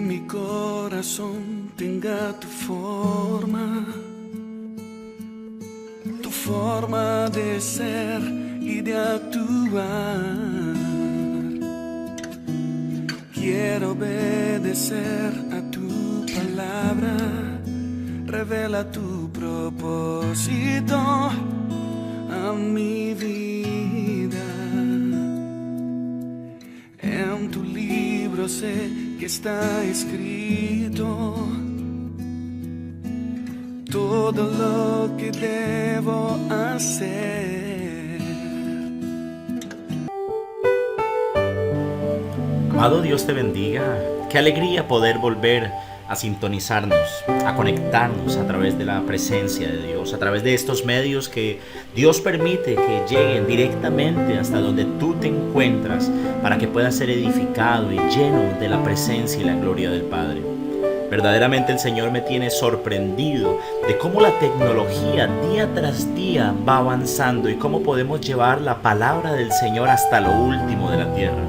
que mi corazón tenga tu forma de ser y de actuar. Quiero obedecer a tu palabra, revela tu propósito a mi vida. En tu libro sé que está escrito todo lo que debo hacer. Amado, Dios te bendiga. Qué alegría poder volver a sintonizarnos, a conectarnos a través de la presencia de Dios, a través de estos medios que Dios permite que lleguen directamente hasta donde tú te encuentras para que puedas ser edificado y lleno de la presencia y la gloria del Padre. Verdaderamente el Señor me tiene sorprendido de cómo la tecnología día tras día va avanzando y cómo podemos llevar la palabra del Señor hasta lo último de la tierra.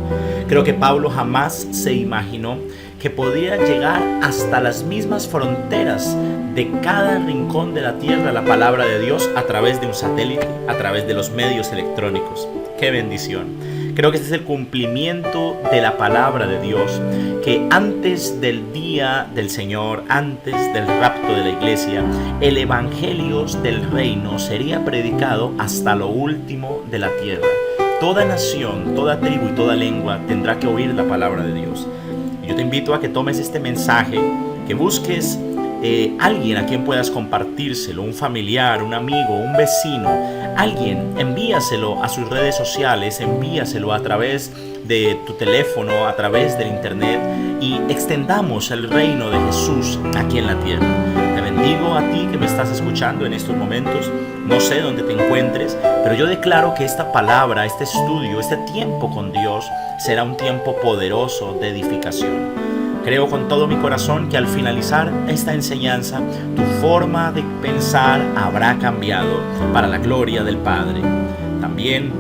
Creo que Pablo jamás se imaginó que podía llegar hasta las mismas fronteras de cada rincón de la tierra la palabra de Dios a través de un satélite, a través de los medios electrónicos. ¡Qué bendición! Creo que este es el cumplimiento de la palabra de Dios, que antes del día del Señor, antes del rapto de la iglesia, el evangelio del reino sería predicado hasta lo último de la tierra. Toda nación, toda tribu y toda lengua tendrá que oír la palabra de Dios. Yo te invito a que tomes este mensaje, que busques alguien a quien puedas compartírselo, un familiar, un amigo, un vecino, alguien, envíaselo a sus redes sociales, envíaselo a través de tu teléfono, a través del internet, y extendamos el reino de Jesús aquí en la tierra. Te bendigo a ti que me estás escuchando en estos momentos. No sé dónde te encuentres, pero yo declaro que esta palabra, este estudio, este tiempo con Dios será un tiempo poderoso de edificación. Creo con todo mi corazón que al finalizar esta enseñanza, tu forma de pensar habrá cambiado para la gloria del Padre. También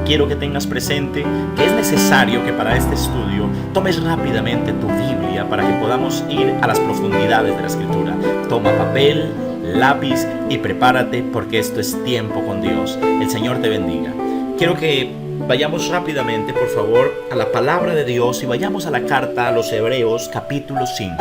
quiero que tengas presente que es necesario que para este estudio tomes rápidamente tu Biblia para que podamos ir a las profundidades de la Escritura. Toma papel, lápiz y prepárate, porque esto es tiempo con Dios. El Señor te bendiga. Quiero que vayamos rápidamente, por favor, a la palabra de Dios y vayamos a la carta a los Hebreos capítulo 5.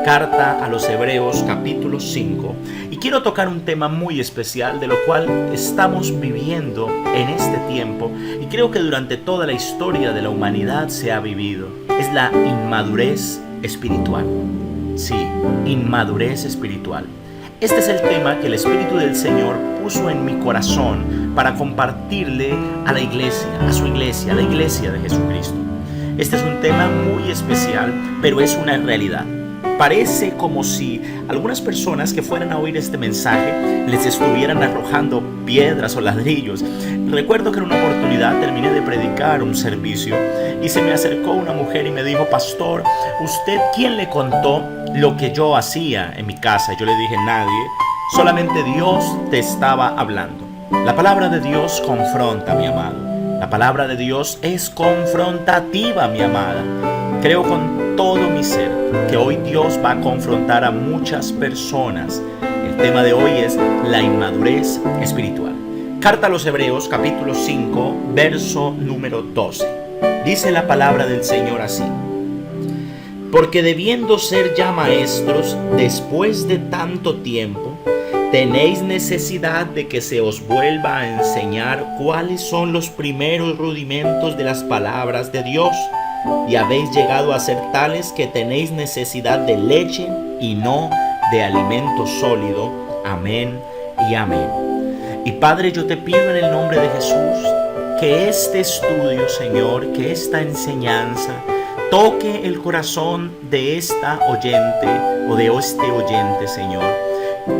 Carta a los Hebreos capítulo 5. Y quiero tocar un tema muy especial de lo cual estamos viviendo en este tiempo y creo que durante toda la historia de la humanidad se ha vivido. Es la inmadurez espiritual. Sí, inmadurez espiritual. Este es el tema que el Espíritu del Señor puso en mi corazón para compartirle a la iglesia, a su iglesia, a la iglesia de Jesucristo. Este es un tema muy especial, pero es una realidad. Parece como si algunas personas que fueran a oír este mensaje les estuvieran arrojando piedras o ladrillos. Recuerdo que en una oportunidad terminé de predicar un servicio y se me acercó una mujer y me dijo: pastor, ¿usted quién le contó lo que yo hacía en mi casa? Yo le dije: nadie, solamente Dios te estaba hablando. La palabra de Dios confronta, mi amado. La palabra de Dios es confrontativa, mi amada. Creo con todo mi ser que hoy Dios va a confrontar a muchas personas. El tema de hoy es la inmadurez espiritual. Carta a los Hebreos, capítulo 5, verso número 12. Dice la palabra del Señor así: porque debiendo ser ya maestros después de tanto tiempo, tenéis necesidad de que se os vuelva a enseñar cuáles son los primeros rudimentos de las palabras de Dios, y habéis llegado a ser tales que tenéis necesidad de leche y no de alimento sólido. Amén y amén. Y Padre, yo te pido en el nombre de Jesús que este estudio, Señor, que esta enseñanza toque el corazón de esta oyente o de este oyente, Señor.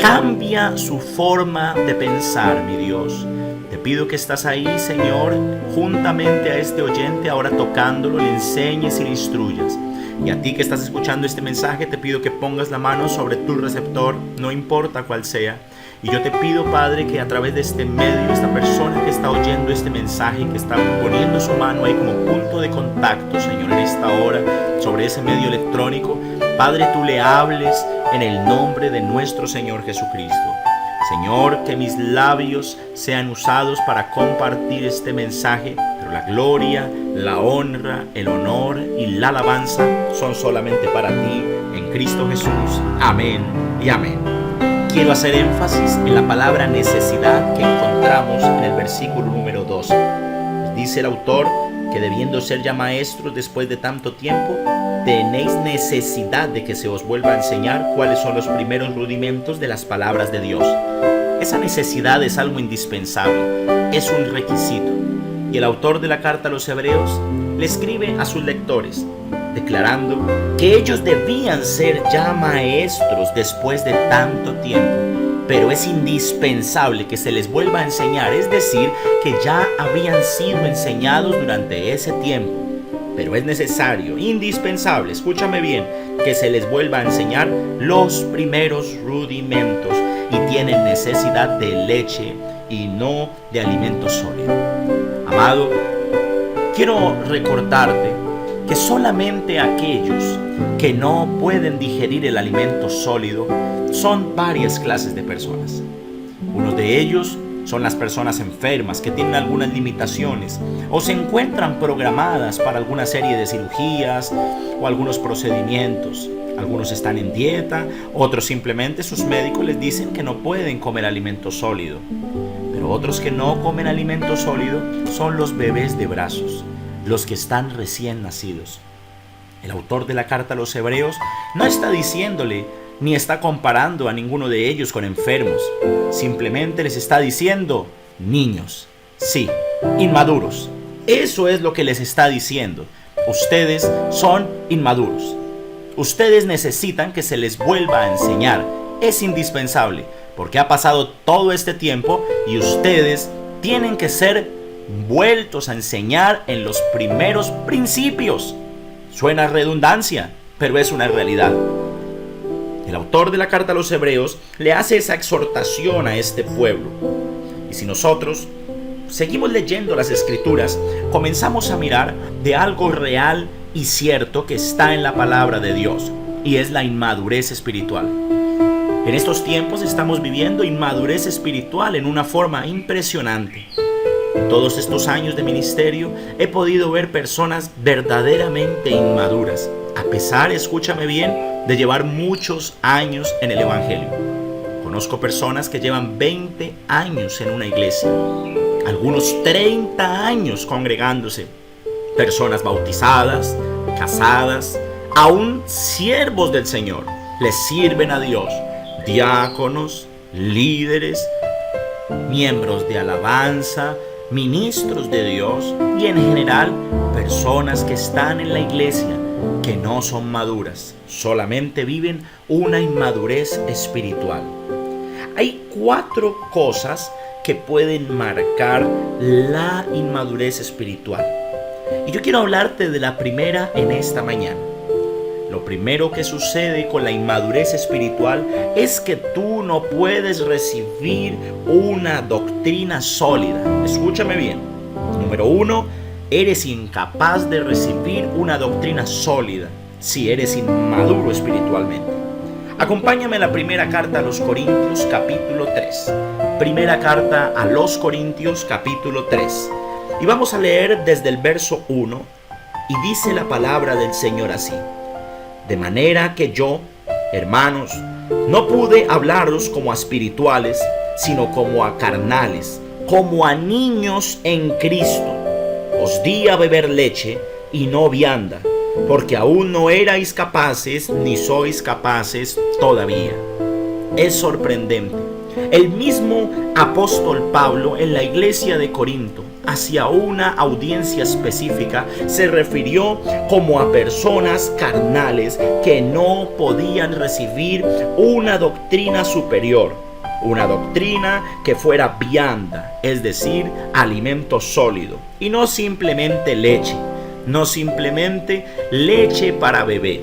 Cambia su forma de pensar, mi Dios. Te pido que estás ahí, Señor, juntamente a este oyente, ahora tocándolo, le enseñes y le instruyas. Y a ti que estás escuchando este mensaje, te pido que pongas la mano sobre tu receptor, no importa cuál sea. Y yo te pido, Padre, que a través de este medio, esta persona que está oyendo este mensaje, que está poniendo su mano ahí como punto de contacto, Señor, en esta hora, sobre ese medio electrónico, Padre, tú le hables en el nombre de nuestro Señor Jesucristo. Señor, que mis labios sean usados para compartir este mensaje, pero la gloria, la honra, el honor y la alabanza son solamente para ti en Cristo Jesús. Amén y amén. Quiero hacer énfasis en la palabra necesidad que encontramos en el versículo número 2. Dice el autor que debiendo ser ya maestros después de tanto tiempo, tenéis necesidad de que se os vuelva a enseñar cuáles son los primeros rudimentos de las palabras de Dios. Esa necesidad es algo indispensable, es un requisito. Y el autor de la carta a los Hebreos le escribe a sus lectores, declarando que ellos debían ser ya maestros después de tanto tiempo, pero es indispensable que se les vuelva a enseñar, es decir, que ya habían sido enseñados durante ese tiempo. Pero es necesario, indispensable, escúchame bien, que se les vuelva a enseñar los primeros rudimentos y tienen necesidad de leche y no de alimento sólido. Amado, quiero recordarte que solamente aquellos que no pueden digerir el alimento sólido son varias clases de personas. Uno de ellos son las personas enfermas que tienen algunas limitaciones o se encuentran programadas para alguna serie de cirugías o algunos procedimientos. Algunos están en dieta, otros simplemente sus médicos les dicen que no pueden comer alimento sólido. Pero otros que no comen alimento sólido son los bebés de brazos, los que están recién nacidos. El autor de la carta a los Hebreos no está diciéndole ni está comparando a ninguno de ellos con enfermos. Simplemente les está diciendo niños, sí, inmaduros. Eso es lo que les está diciendo. Ustedes son inmaduros. Ustedes necesitan que se les vuelva a enseñar. Es indispensable porque ha pasado todo este tiempo y ustedes tienen que ser vueltos a enseñar en los primeros principios. Suena a redundancia, pero es una realidad. El autor de la carta a los Hebreos le hace esa exhortación a este pueblo. Y si nosotros seguimos leyendo las Escrituras, comenzamos a mirar de algo real y cierto que está en la palabra de Dios, y es la inmadurez espiritual. En estos tiempos estamos viviendo inmadurez espiritual en una forma impresionante. En todos estos años de ministerio he podido ver personas verdaderamente inmaduras, a pesar, escúchame bien, de llevar muchos años en el Evangelio. Conozco personas que llevan 20 años en una iglesia, algunos 30 años congregándose, personas bautizadas, casadas, aún siervos del Señor, les sirven a Dios, diáconos, líderes, miembros de alabanza, ministros de Dios y en general personas que están en la iglesia que no son maduras, solamente viven una inmadurez espiritual. Hay 4 cosas que pueden marcar la inmadurez espiritual. Y yo quiero hablarte de la primera en esta mañana. Lo primero que sucede con la inmadurez espiritual es que tú no puedes recibir una doctrina sólida. Escúchame bien. Número 1, eres incapaz de recibir una doctrina sólida si eres inmaduro espiritualmente. Acompáñame a la primera carta a los Corintios, capítulo 3. Primera carta a los Corintios, capítulo 3. Y vamos a leer desde el verso 1, y dice la palabra del Señor así: de manera que yo, hermanos, no pude hablaros como a espirituales, sino como a carnales, como a niños en Cristo. Os di a beber leche y no vianda, porque aún no erais capaces, ni sois capaces todavía. Es sorprendente. El mismo apóstol Pablo en la iglesia de Corinto, hacia una audiencia específica, se refirió como a personas carnales que no podían recibir una doctrina superior, una doctrina que fuera vianda, es decir, alimento sólido, y no simplemente leche, no simplemente leche para beber.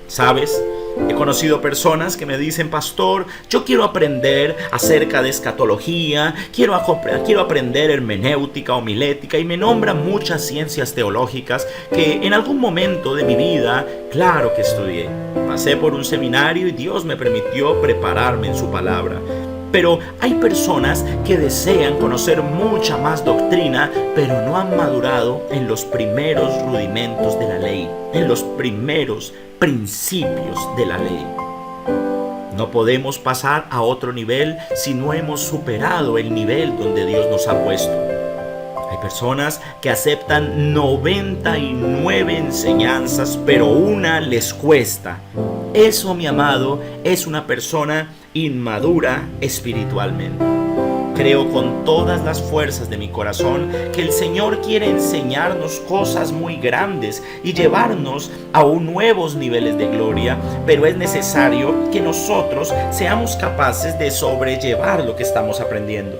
¿Sabes? He conocido personas que me dicen: pastor, yo quiero aprender acerca de escatología, quiero aprender hermenéutica, homilética, y me nombran muchas ciencias teológicas que en algún momento de mi vida, claro que estudié. Pasé por un seminario y Dios me permitió prepararme en su palabra. Pero hay personas que desean conocer mucha más doctrina, pero no han madurado en los primeros rudimentos de la ley, en los primeros principios de la ley. No podemos pasar a otro nivel si no hemos superado el nivel donde Dios nos ha puesto. Hay personas que aceptan 99 enseñanzas, pero una les cuesta. Eso, mi amado, es una persona inmadura espiritualmente. Creo con todas las fuerzas de mi corazón que el Señor quiere enseñarnos cosas muy grandes y llevarnos a nuevos niveles de gloria, pero es necesario que nosotros seamos capaces de sobrellevar lo que estamos aprendiendo.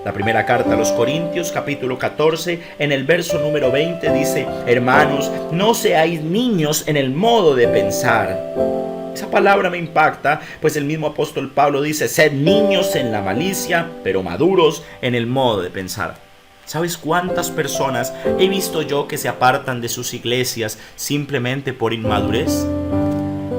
La primera carta a los Corintios, capítulo 14, en el verso número 20 dice: hermanos, no seáis niños en el modo de pensar. Esa palabra me impacta, pues el mismo apóstol Pablo dice: sed niños en la malicia, pero maduros en el modo de pensar. ¿Sabes cuántas personas he visto yo que se apartan de sus iglesias simplemente por inmadurez?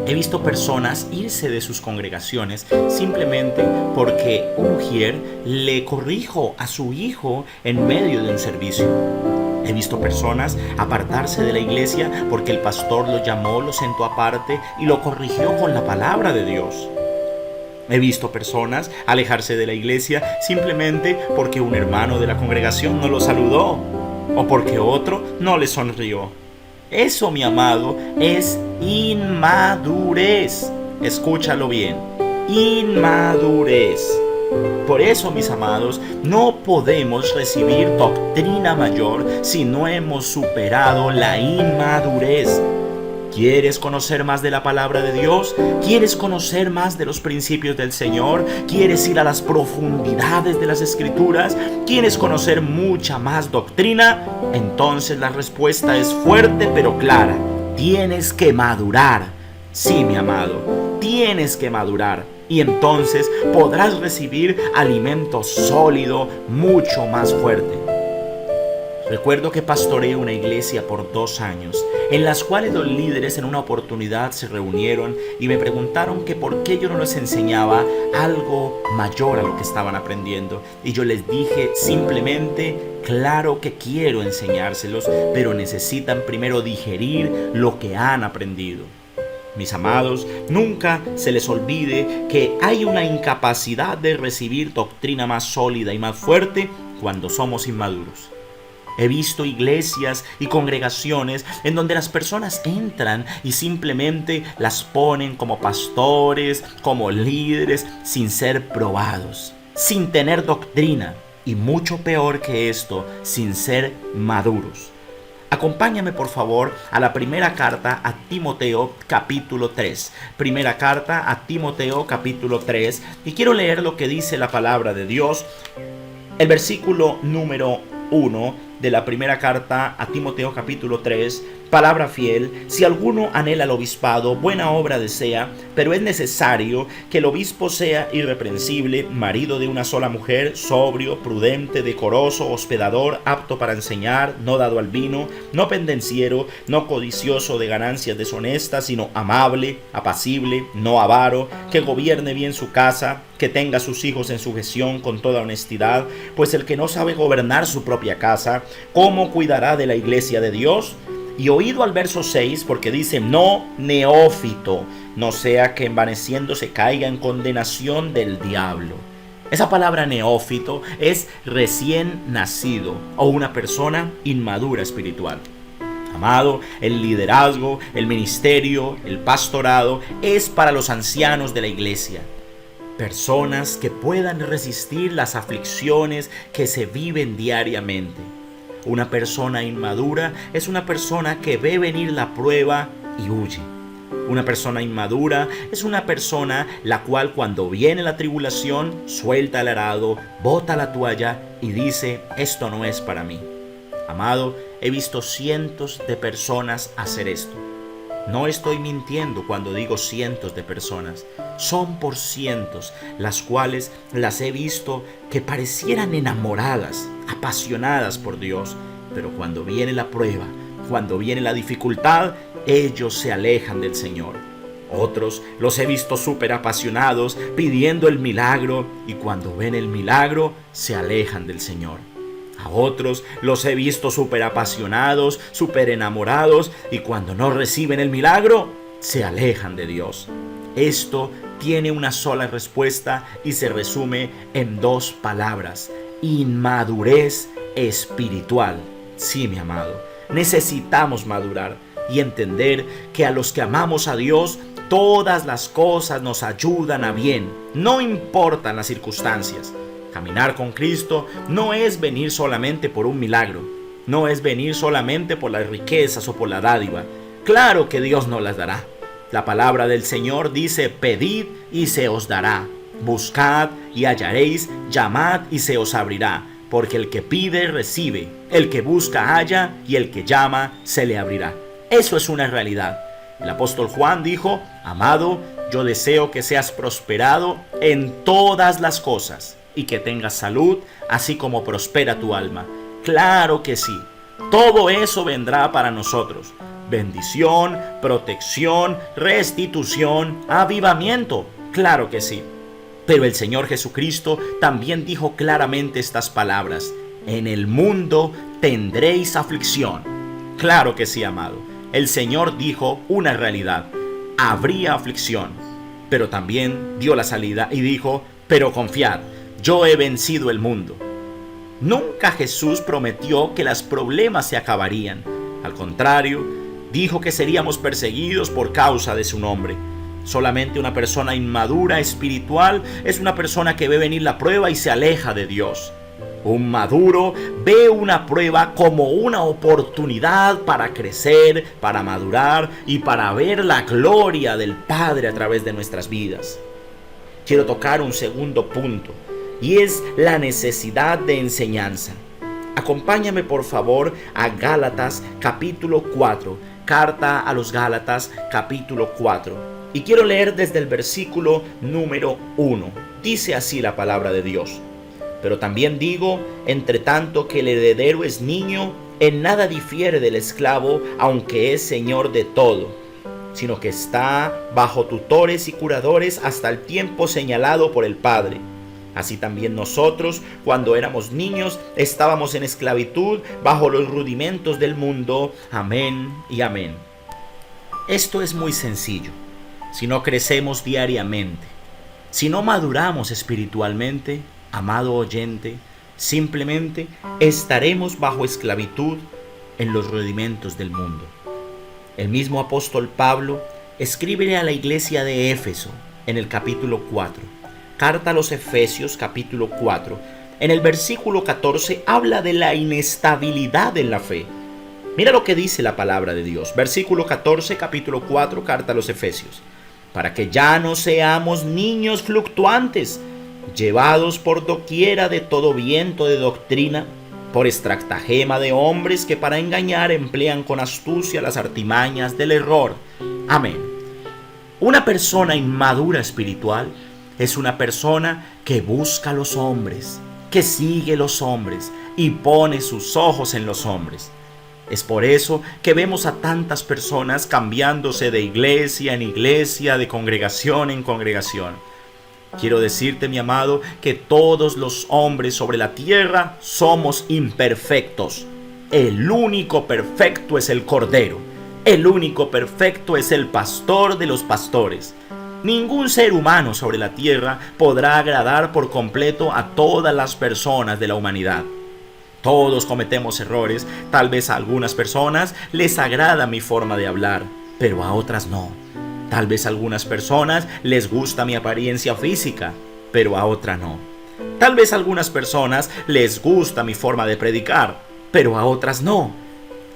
He visto personas irse de sus congregaciones simplemente porque un mujer le corrijo a su hijo en medio de un servicio. He visto personas apartarse de la iglesia porque el pastor lo llamó, lo sentó aparte y lo corrigió con la palabra de Dios. He visto personas alejarse de la iglesia simplemente porque un hermano de la congregación no lo saludó o porque otro no le sonrió. Eso, mi amado, es inmadurez. Escúchalo bien, inmadurez. Por eso, mis amados, no podemos recibir doctrina mayor si no hemos superado la inmadurez. ¿Quieres conocer más de la palabra de Dios? ¿Quieres conocer más de los principios del Señor? ¿Quieres ir a las profundidades de las Escrituras? ¿Quieres conocer mucha más doctrina? Entonces la respuesta es fuerte pero clara. Tienes que madurar. Sí, mi amado, tienes que madurar. Y entonces podrás recibir alimento sólido, mucho más fuerte. Recuerdo que pastoreé una iglesia por 2 años, en las cuales los líderes en una oportunidad se reunieron y me preguntaron que por qué yo no les enseñaba algo mayor a lo que estaban aprendiendo. Y yo les dije simplemente: claro que quiero enseñárselos, pero necesitan primero digerir lo que han aprendido. Mis amados, nunca se les olvide que hay una incapacidad de recibir doctrina más sólida y más fuerte cuando somos inmaduros. He visto iglesias y congregaciones en donde las personas entran y simplemente las ponen como pastores, como líderes, sin ser probados, sin tener doctrina y, mucho peor que esto, sin ser maduros. Acompáñame por favor a la primera carta a Timoteo capítulo 3. Primera carta a Timoteo capítulo 3. Y quiero leer lo que dice la palabra de Dios. El versículo número 1 de la primera carta a Timoteo capítulo 3. Palabra fiel: si alguno anhela el obispado, buena obra desea, pero es necesario que el obispo sea irreprensible, marido de una sola mujer, sobrio, prudente, decoroso, hospedador, apto para enseñar, no dado al vino, no pendenciero, no codicioso de ganancias deshonestas, sino amable, apacible, no avaro, que gobierne bien su casa, que tenga a sus hijos en sujeción con toda honestidad, pues el que no sabe gobernar su propia casa, ¿cómo cuidará de la iglesia de Dios? Y oído al verso 6, porque dice: no neófito, no sea que envaneciéndose caiga en condenación del diablo. Esa palabra neófito es recién nacido o una persona inmadura espiritual. Amado, el liderazgo, el ministerio, el pastorado es para los ancianos de la iglesia. Personas que puedan resistir las aflicciones que se viven diariamente. Una persona inmadura es una persona que ve venir la prueba y huye. Una persona inmadura es una persona la cual, cuando viene la tribulación, suelta el arado, bota la toalla y dice: esto no es para mí. Amado, he visto cientos de personas hacer esto. No estoy mintiendo cuando digo cientos de personas. Son por cientos las cuales las he visto que parecieran enamoradas, apasionadas por Dios. Pero cuando viene la prueba, cuando viene la dificultad, ellos se alejan del Señor. Otros los he visto súper apasionados, pidiendo el milagro, y cuando ven el milagro, se alejan del Señor. A otros los he visto súper apasionados, súper enamorados, y cuando no reciben el milagro, se alejan de Dios. Esto tiene una sola respuesta y se resume en dos palabras: inmadurez espiritual. Sí, mi amado, necesitamos madurar y entender que a los que amamos a Dios, todas las cosas nos ayudan a bien, no importan las circunstancias. Caminar con Cristo no es venir solamente por un milagro, no es venir solamente por las riquezas o por la dádiva. Claro que Dios nos las dará. La palabra del Señor dice: pedid y se os dará, buscad y hallaréis, llamad y se os abrirá, porque el que pide recibe, el que busca halla y el que llama se le abrirá. Eso es una realidad. El apóstol Juan dijo: amado, yo deseo que seas prosperado en todas las cosas y que tengas salud, así como prospera tu alma. Claro que sí, todo eso vendrá para nosotros: bendición, protección, restitución, avivamiento. Claro que sí. Pero el Señor Jesucristo también dijo claramente estas palabras: en el mundo tendréis aflicción. Claro que sí, amado. El Señor dijo una realidad: habría aflicción. Pero también dio la salida y dijo: pero confiad, yo he vencido el mundo. Nunca Jesús prometió que los problemas se acabarían. Al contrario, dijo que seríamos perseguidos por causa de su nombre. Solamente una persona inmadura espiritual es una persona que ve venir la prueba y se aleja de Dios. Un maduro ve una prueba como una oportunidad para crecer, para madurar y para ver la gloria del Padre a través de nuestras vidas. Quiero tocar un segundo punto, y es la necesidad de enseñanza. Acompáñame por favor a Gálatas capítulo 4, carta a los Gálatas capítulo 4. Y quiero leer desde el versículo número 1. Dice así la palabra de Dios: pero también digo, entre tanto que el heredero es niño, en nada difiere del esclavo, aunque es señor de todo, sino que está bajo tutores y curadores hasta el tiempo señalado por el Padre. Así también nosotros, cuando éramos niños, estábamos en esclavitud bajo los rudimentos del mundo. Amén y amén. Esto es muy sencillo. Si no crecemos diariamente, si no maduramos espiritualmente, amado oyente, simplemente estaremos bajo esclavitud en los rudimentos del mundo. El mismo apóstol Pablo escribe a la iglesia de Éfeso en el capítulo 4. Carta a los Efesios capítulo 4. En el versículo 14 habla de la inestabilidad en la fe. Mira lo que dice la palabra de Dios. Versículo 14, capítulo 4, carta a los Efesios. Para que ya no seamos niños fluctuantes, llevados por doquiera de todo viento de doctrina, por estratagema de hombres que para engañar emplean con astucia las artimañas del error. Amén. Una persona inmadura espiritual es una persona que busca a los hombres, que sigue los hombres y pone sus ojos en los hombres. Es por eso que vemos a tantas personas cambiándose de iglesia en iglesia, de congregación en congregación. Quiero decirte, mi amado, que todos los hombres sobre la tierra somos imperfectos. El único perfecto es el Cordero. El único perfecto es el pastor de los pastores. Ningún ser humano sobre la tierra podrá agradar por completo a todas las personas de la humanidad. Todos cometemos errores. Tal vez a algunas personas les agrada mi forma de hablar, pero a otras no. Tal vez a algunas personas les gusta mi apariencia física, pero a otras no. Tal vez a algunas personas les gusta mi forma de predicar, pero a otras no.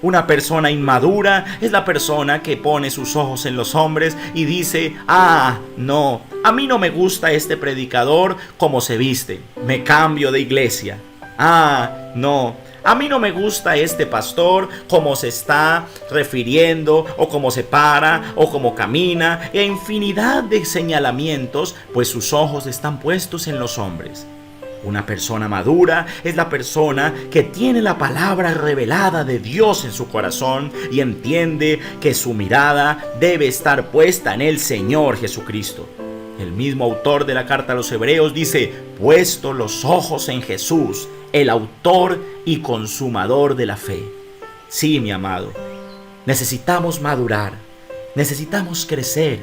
Una persona inmadura es la persona que pone sus ojos en los hombres y dice: no, a mí no me gusta este predicador como se viste, me cambio de iglesia. No, A mí no me gusta este pastor, cómo se está refiriendo, o cómo se para, o cómo camina, e infinidad de señalamientos, pues sus ojos están puestos en los hombres. Una persona madura es la persona que tiene la palabra revelada de Dios en su corazón y entiende que su mirada debe estar puesta en el Señor Jesucristo. El mismo autor de la carta a los Hebreos dice: puesto los ojos en Jesús, el autor y consumador de la fe. Sí, mi amado, necesitamos madurar, necesitamos crecer.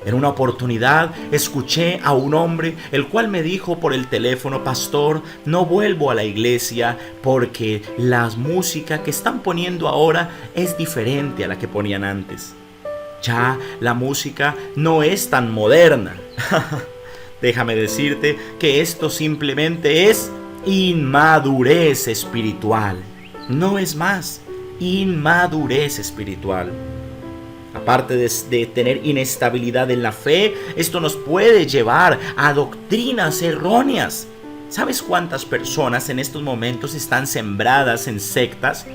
En una oportunidad escuché a un hombre el cual me dijo por el teléfono: pastor, no vuelvo a la iglesia porque la música que están poniendo ahora es diferente a la que ponían antes. Ya la música no es tan moderna. Déjame decirte que esto simplemente es inmadurez espiritual. No es más, inmadurez espiritual. Aparte de tener inestabilidad en la fe, esto nos puede llevar a doctrinas erróneas. ¿Sabes cuántas personas en estos momentos están sembradas en sectas?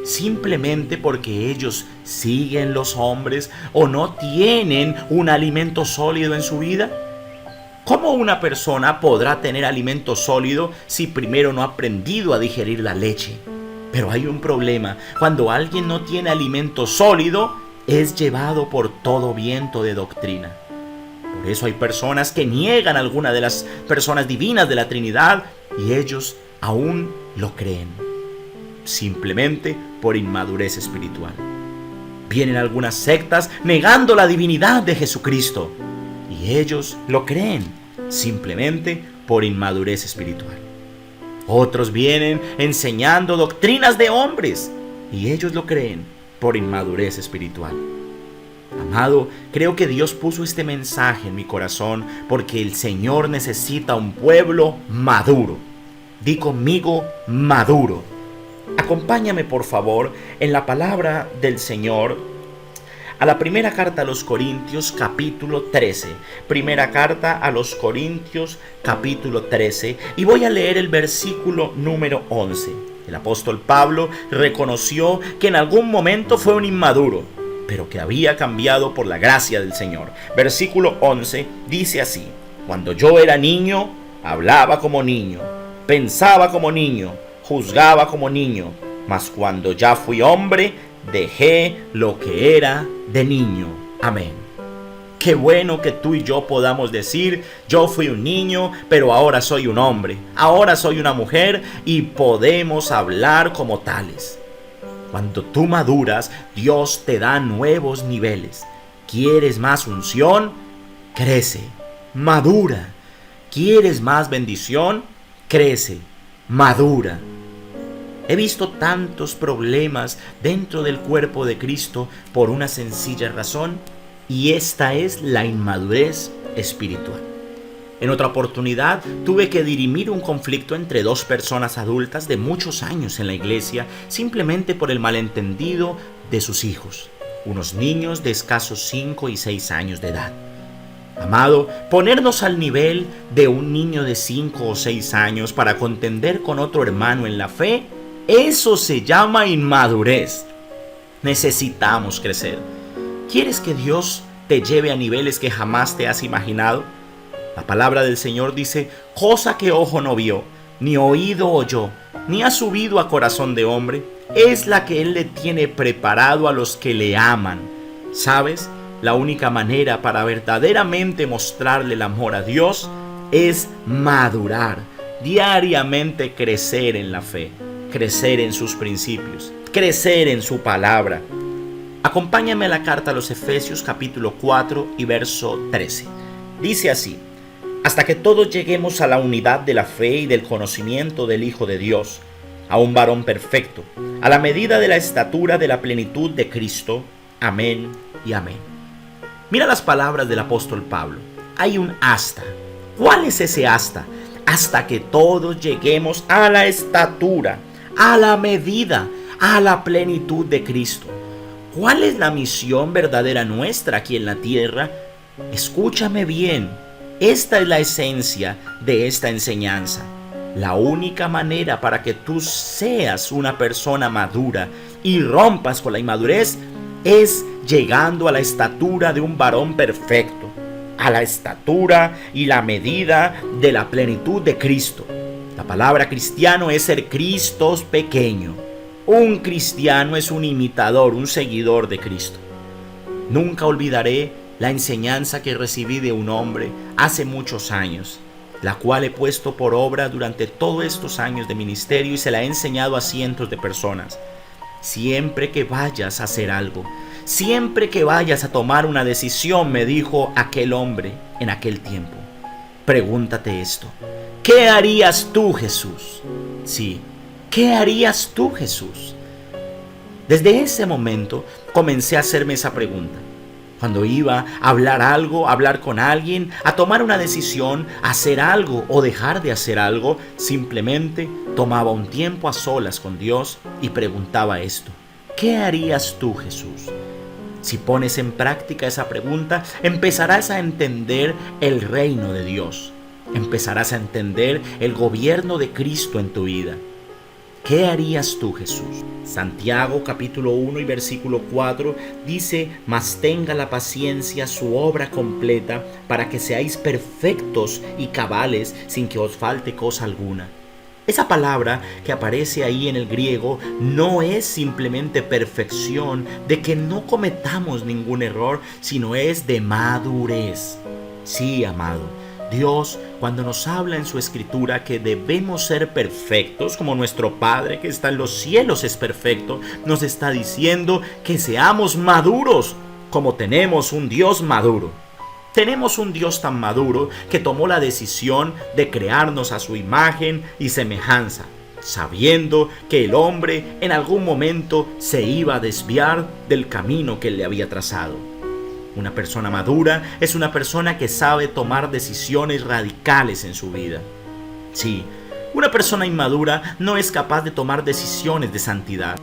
Simplemente porque ellos siguen los hombres o no tienen un alimento sólido en su vida. ¿Cómo una persona podrá tener alimento sólido si primero no ha aprendido a digerir la leche? Pero hay un problema: cuando alguien no tiene alimento sólido, es llevado por todo viento de doctrina. Por eso hay personas que niegan a alguna de las personas divinas de la Trinidad y ellos aún lo creen, simplemente por inmadurez espiritual. Vienen algunas sectas negando la divinidad de Jesucristo y ellos lo creen, simplemente por inmadurez espiritual. Otros vienen enseñando doctrinas de hombres y ellos lo creen por inmadurez espiritual. Amado, creo que Dios puso este mensaje en mi corazón porque el Señor necesita un pueblo maduro. Di conmigo: maduro. Acompáñame por favor en la palabra del Señor a la primera carta a los Corintios capítulo 13. Primera carta a los Corintios capítulo 13, y voy a leer el versículo número 11. El apóstol Pablo reconoció que en algún momento fue un inmaduro, pero que había cambiado por la gracia del Señor. Versículo 11 dice así: cuando yo era niño, hablaba como niño, pensaba como niño, juzgaba como niño, mas cuando ya fui hombre, dejé lo que era de niño. Amén. Qué bueno que tú y yo podamos decir: yo fui un niño, pero ahora soy un hombre, ahora soy una mujer, y podemos hablar como tales. Cuando tú maduras, Dios te da nuevos niveles. ¿Quieres más unción? Crece, madura. ¿Quieres más bendición? Crece, madura. He visto tantos problemas dentro del cuerpo de Cristo por una sencilla razón, y esta es la inmadurez espiritual. En otra oportunidad tuve que dirimir un conflicto entre dos personas adultas de muchos años en la iglesia simplemente por el malentendido de sus hijos, unos niños de escasos 5 y 6 años de edad. Amado, ponernos al nivel de un niño de 5 o 6 años para contender con otro hermano en la fe, eso se llama inmadurez. Necesitamos crecer. ¿Quieres que Dios te lleve a niveles que jamás te has imaginado? La palabra del Señor dice: cosa que ojo no vio, ni oído oyó, ni ha subido a corazón de hombre, es la que Él le tiene preparado a los que le aman. ¿Sabes? La única manera para verdaderamente mostrarle el amor a Dios es madurar, diariamente crecer en la fe, crecer en sus principios, crecer en su palabra. Acompáñame a la carta a los Efesios capítulo 4 y verso 13. Dice así: hasta que todos lleguemos a la unidad de la fe y del conocimiento del Hijo de Dios, a un varón perfecto, a la medida de la estatura de la plenitud de Cristo. Amén y amén. Mira las palabras del apóstol Pablo. Hay un hasta. ¿Cuál es ese hasta? Hasta que todos lleguemos a la estatura, a la medida, a la plenitud de Cristo. ¿Cuál es la misión verdadera nuestra aquí en la tierra? Escúchame bien. Esta es la esencia de esta enseñanza. La única manera para que tú seas una persona madura y rompas con la inmadurez es llegando a la estatura de un varón perfecto, a la estatura y la medida de la plenitud de Cristo. La palabra cristiano es ser Cristo pequeño. Un cristiano es un imitador, un seguidor de Cristo. Nunca olvidaré la enseñanza que recibí de un hombre hace muchos años, la cual he puesto por obra durante todos estos años de ministerio y se la he enseñado a cientos de personas. Siempre que vayas a hacer algo, siempre que vayas a tomar una decisión, me dijo aquel hombre en aquel tiempo, pregúntate esto: ¿qué harías tú, Jesús? Sí, ¿qué harías tú, Jesús? Desde ese momento comencé a hacerme esa pregunta. Cuando iba a hablar algo, a hablar con alguien, a tomar una decisión, a hacer algo o dejar de hacer algo, simplemente tomaba un tiempo a solas con Dios y preguntaba esto: ¿qué harías tú, Jesús? Si pones en práctica esa pregunta, empezarás a entender el reino de Dios. Empezarás a entender el gobierno de Cristo en tu vida. ¿Qué harías tú, Jesús? Santiago capítulo 1 y versículo 4 dice: mas tenga la paciencia su obra completa, para que seáis perfectos y cabales, sin que os falte cosa alguna. Esa palabra que aparece ahí en el griego no es simplemente perfección, de que no cometamos ningún error, sino es de madurez. Sí, amado, Dios, cuando nos habla en su escritura que debemos ser perfectos, como nuestro Padre que está en los cielos es perfecto, nos está diciendo que seamos maduros, como tenemos un Dios maduro. Tenemos un Dios tan maduro que tomó la decisión de crearnos a su imagen y semejanza, sabiendo que el hombre en algún momento se iba a desviar del camino que él le había trazado. Una persona madura es una persona que sabe tomar decisiones radicales en su vida. Sí, una persona inmadura no es capaz de tomar decisiones de santidad.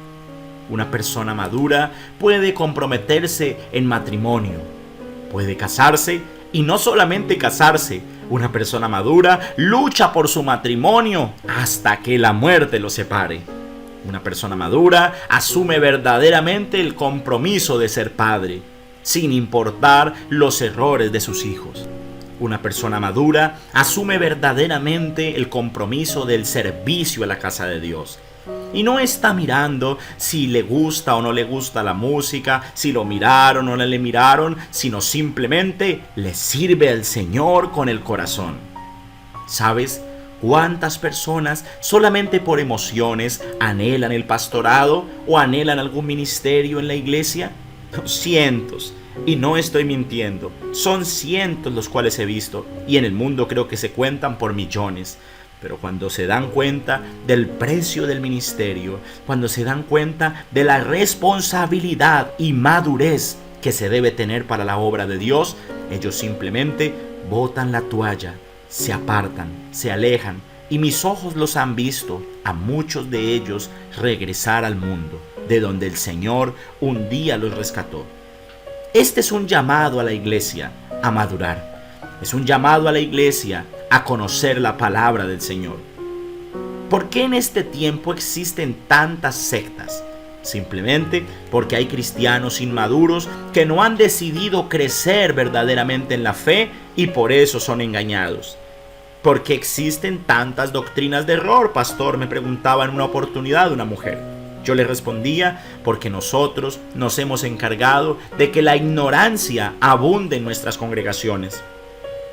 Una persona madura puede comprometerse en matrimonio, puede casarse y no solamente casarse. Una persona madura lucha por su matrimonio hasta que la muerte lo separe. Una persona madura asume verdaderamente el compromiso de ser padre, sin importar los errores de sus hijos. Una persona madura asume verdaderamente el compromiso del servicio a la casa de Dios. Y no está mirando si le gusta o no le gusta la música, si lo miraron o no le miraron, sino simplemente le sirve al Señor con el corazón. ¿Sabes cuántas personas solamente por emociones anhelan el pastorado o anhelan algún ministerio en la iglesia? Cientos, y no estoy mintiendo, son cientos los cuales he visto, y en el mundo creo que se cuentan por millones. Pero cuando se dan cuenta del precio del ministerio, cuando se dan cuenta de la responsabilidad y madurez que se debe tener para la obra de Dios, ellos simplemente botan la toalla, se apartan, se alejan, y mis ojos los han visto a muchos de ellos regresar al mundo, de donde el Señor un día los rescató. Este es un llamado a la iglesia a madurar. Es un llamado a la iglesia a conocer la palabra del Señor. ¿Por qué en este tiempo existen tantas sectas? Simplemente porque hay cristianos inmaduros que no han decidido crecer verdaderamente en la fe y por eso son engañados. ¿Por qué existen tantas doctrinas de error, pastor?, me preguntaba en una oportunidad una mujer. Yo le respondía: porque nosotros nos hemos encargado de que la ignorancia abunde en nuestras congregaciones.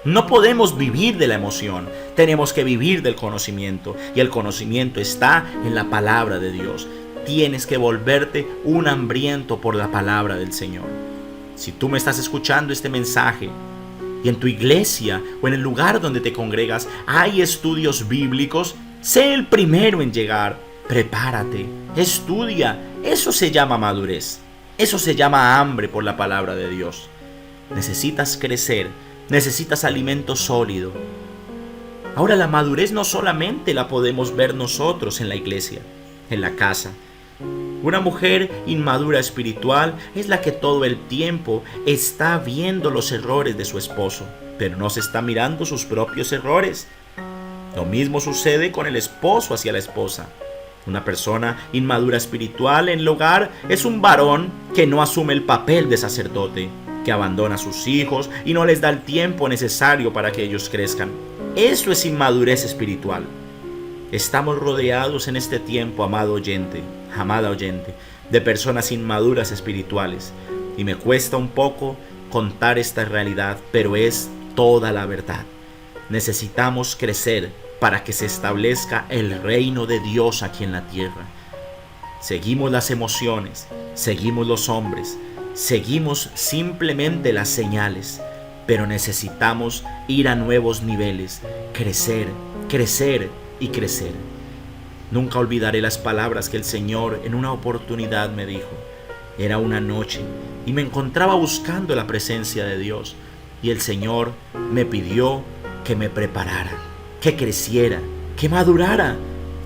No podemos vivir de la emoción, tenemos que vivir del conocimiento, y el conocimiento está en la palabra de Dios. Tienes que volverte un hambriento por la palabra del Señor. Si tú me estás escuchando este mensaje y en tu iglesia o en el lugar donde te congregas hay estudios bíblicos, sé el primero en llegar. Prepárate, estudia. Eso se llama madurez. Eso se llama hambre por la palabra de Dios. Necesitas crecer, necesitas alimento sólido. Ahora, la madurez no solamente la podemos ver nosotros en la iglesia, en la casa. Una mujer inmadura espiritual es la que todo el tiempo está viendo los errores de su esposo, pero no se está mirando sus propios errores. Lo mismo sucede con el esposo hacia la esposa. Una persona inmadura espiritual en el hogar es un varón que no asume el papel de sacerdote, que abandona a sus hijos y no les da el tiempo necesario para que ellos crezcan. Eso es inmadurez espiritual. Estamos rodeados en este tiempo, amado oyente, amada oyente, de personas inmaduras espirituales. Y me cuesta un poco contar esta realidad, pero es toda la verdad. Necesitamos crecer para que se establezca el reino de Dios aquí en la tierra. Seguimos las emociones, seguimos los hombres, seguimos simplemente las señales, pero necesitamos ir a nuevos niveles, crecer, crecer y crecer. Nunca olvidaré las palabras que el Señor en una oportunidad me dijo. Era una noche y me encontraba buscando la presencia de Dios, y el Señor me pidió que me preparara, que creciera, que madurara.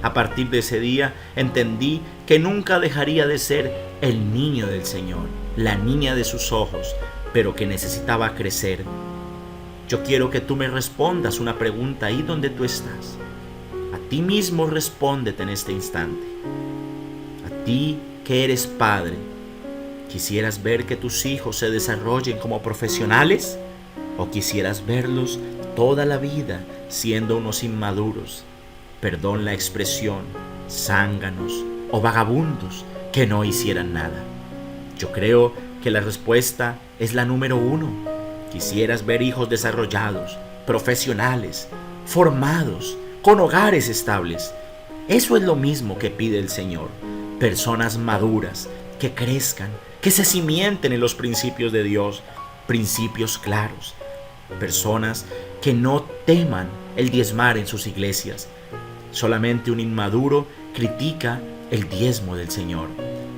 A partir de ese día entendí que nunca dejaría de ser el niño del Señor, la niña de sus ojos, pero que necesitaba crecer. Yo quiero que tú me respondas una pregunta ahí donde tú estás. A ti mismo respóndete en este instante. A ti que eres padre, ¿quisieras ver que tus hijos se desarrollen como profesionales? ¿O quisieras verlos toda la vida siendo unos inmaduros, perdón la expresión, zánganos o vagabundos que no hicieran nada? Yo creo que la respuesta es la número 1. Quisieras ver hijos desarrollados, profesionales, formados, con hogares estables. Eso es lo mismo que pide el Señor. Personas maduras, que crezcan, que se cimienten en los principios de Dios, principios claros. Personas que no teman el diezmar en sus iglesias. Solamente un inmaduro critica el diezmo del Señor.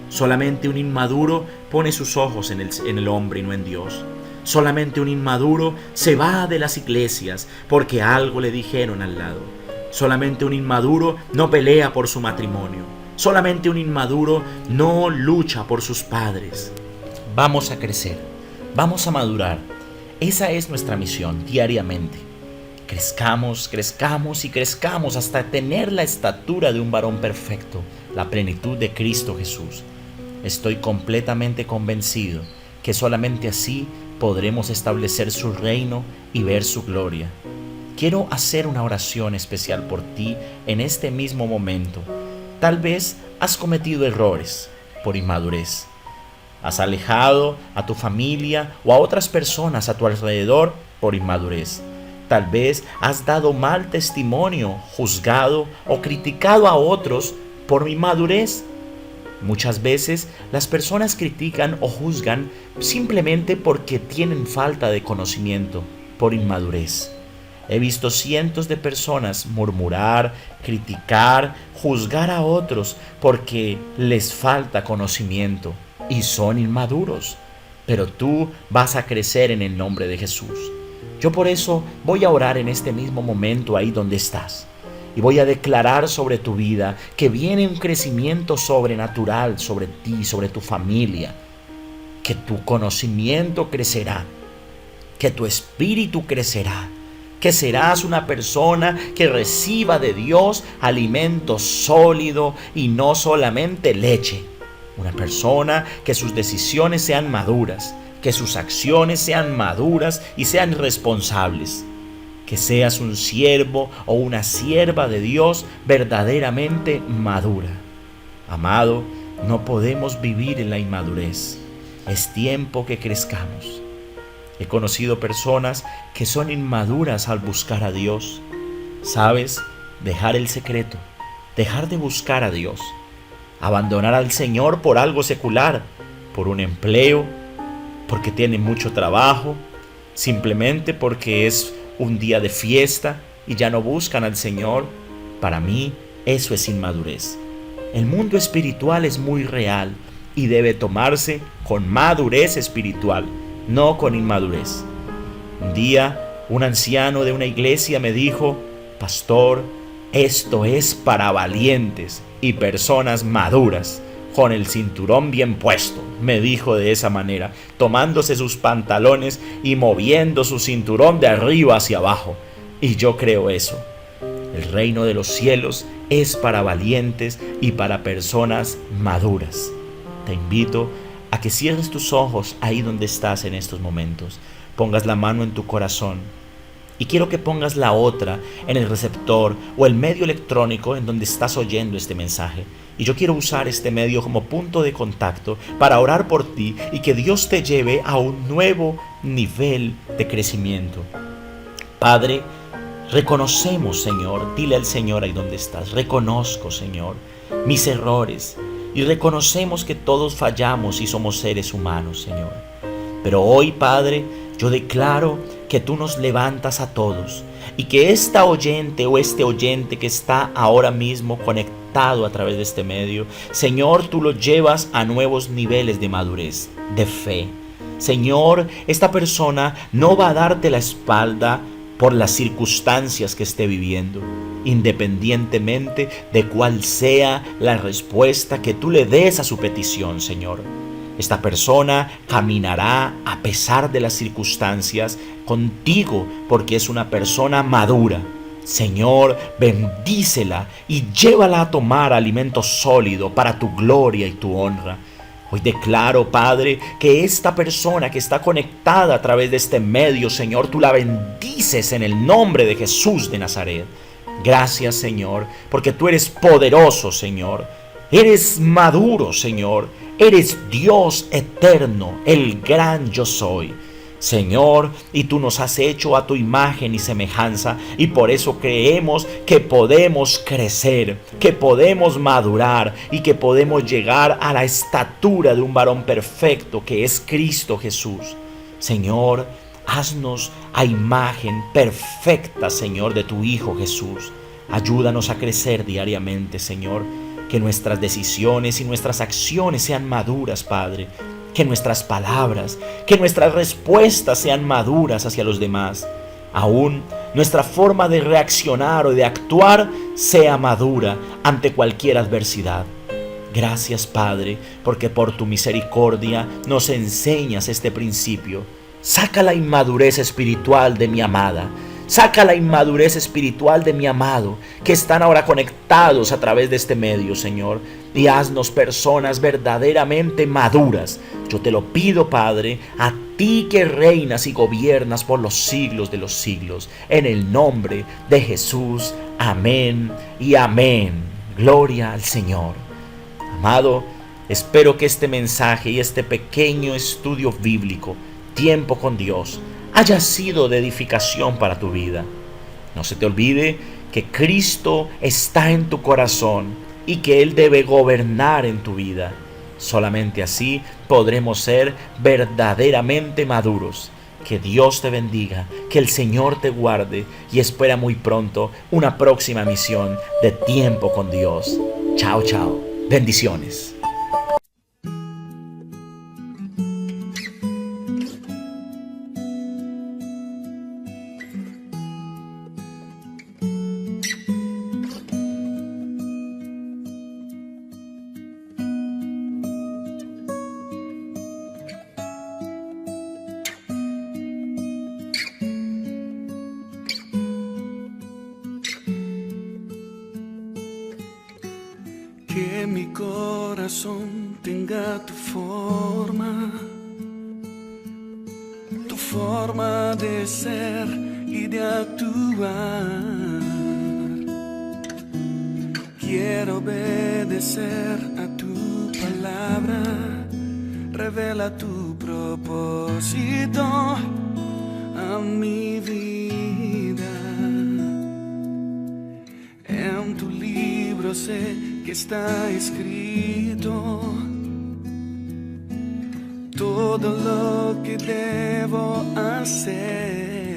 Solamente un inmaduro pone sus ojos en el hombre y no en Dios. Solamente un inmaduro se va de las iglesias porque algo le dijeron al lado. Solamente un inmaduro no pelea por su matrimonio. Solamente un inmaduro no lucha por sus padres. Vamos a crecer, vamos a madurar. Esa es nuestra misión diariamente. Crezcamos, crezcamos y crezcamos hasta tener la estatura de un varón perfecto, la plenitud de Cristo Jesús. Estoy completamente convencido que solamente así podremos establecer su reino y ver su gloria. Quiero hacer una oración especial por ti en este mismo momento. Tal vez has cometido errores por inmadurez. Has alejado a tu familia o a otras personas a tu alrededor por inmadurez. Tal vez has dado mal testimonio, juzgado o criticado a otros por inmadurez. Muchas veces las personas critican o juzgan simplemente porque tienen falta de conocimiento, por inmadurez. He visto cientos de personas murmurar, criticar, juzgar a otros porque les falta conocimiento y son inmaduros. Pero tú vas a crecer en el nombre de Jesús. Yo por eso voy a orar en este mismo momento ahí donde estás. Y voy a declarar sobre tu vida que viene un crecimiento sobrenatural sobre ti, sobre tu familia. Que tu conocimiento crecerá, que tu espíritu crecerá, que serás una persona que reciba de Dios alimento sólido y no solamente leche. Una persona que sus decisiones sean maduras, que sus acciones sean maduras y sean responsables. Que seas un siervo o una sierva de Dios verdaderamente madura. Amado, no podemos vivir en la inmadurez. Es tiempo que crezcamos. He conocido personas que son inmaduras al buscar a Dios. ¿Sabes? Dejar el secreto, dejar de buscar a Dios, abandonar al Señor por algo secular, por un empleo, porque tienen mucho trabajo, simplemente porque es un día de fiesta y ya no buscan al Señor. Para mí, eso es inmadurez. El mundo espiritual es muy real y debe tomarse con madurez espiritual, no con inmadurez. Un día, un anciano de una iglesia me dijo: pastor, esto es para valientes y personas maduras, con el cinturón bien puesto, me dijo de esa manera, tomándose sus pantalones y moviendo su cinturón de arriba hacia abajo. Y yo creo eso. El reino de los cielos es para valientes y para personas maduras. Te invito a que cierres tus ojos ahí donde estás en estos momentos. Pongas la mano en tu corazón y quiero que pongas la otra en el receptor o el medio electrónico en donde estás oyendo este mensaje. Y yo quiero usar este medio como punto de contacto para orar por ti y que Dios te lleve a un nuevo nivel de crecimiento. Padre, reconocemos, Señor, dile al Señor ahí donde estás, reconozco, Señor, mis errores y reconocemos que todos fallamos y somos seres humanos, Señor. Pero hoy, Padre, yo declaro que tú nos levantas a todos y que esta oyente o este oyente que está ahora mismo conectado a través de este medio, Señor, tú lo llevas a nuevos niveles de madurez, de fe. Señor, esta persona no va a darte la espalda por las circunstancias que esté viviendo, independientemente de cuál sea la respuesta que tú le des a su petición, Señor. Esta persona caminará a pesar de las circunstancias contigo porque es una persona madura. Señor, bendícela y llévala a tomar alimento sólido para tu gloria y tu honra. Hoy declaro, Padre, que esta persona que está conectada a través de este medio, Señor, tú la bendices en el nombre de Jesús de Nazaret. Gracias, Señor, porque tú eres poderoso, Señor. Eres maduro, Señor. Eres Dios eterno, el gran yo soy. Señor, y tú nos has hecho a tu imagen y semejanza, y por eso creemos que podemos crecer, que podemos madurar y que podemos llegar a la estatura de un varón perfecto que es Cristo Jesús. Señor, haznos a imagen perfecta, Señor, de tu Hijo Jesús. Ayúdanos a crecer diariamente, Señor. Que nuestras decisiones y nuestras acciones sean maduras, Padre. Que nuestras palabras, que nuestras respuestas sean maduras hacia los demás. Aún nuestra forma de reaccionar o de actuar sea madura ante cualquier adversidad. Gracias, Padre, porque por tu misericordia nos enseñas este principio. Saca la inmadurez espiritual de mi amada. Saca la inmadurez espiritual de mi amado, que están ahora conectados a través de este medio, Señor, y haznos personas verdaderamente maduras. Yo te lo pido, Padre, a ti que reinas y gobiernas por los siglos de los siglos, en el nombre de Jesús. Amén y amén. Gloria al Señor. Amado, espero que este mensaje y este pequeño estudio bíblico, Tiempo con Dios, haya sido de edificación para tu vida. No se te olvide que Cristo está en tu corazón y que Él debe gobernar en tu vida. Solamente así podremos ser verdaderamente maduros. Que Dios te bendiga, que el Señor te guarde y espera muy pronto una próxima misión de Tiempo con Dios. Chao, chao. Bendiciones. Que mi corazón tenga tu forma de ser y de actuar. Quiero obedecer a tu palabra, revela tu propósito a mi vida. En tu libro sé que está escrito todo lo que debo hacer.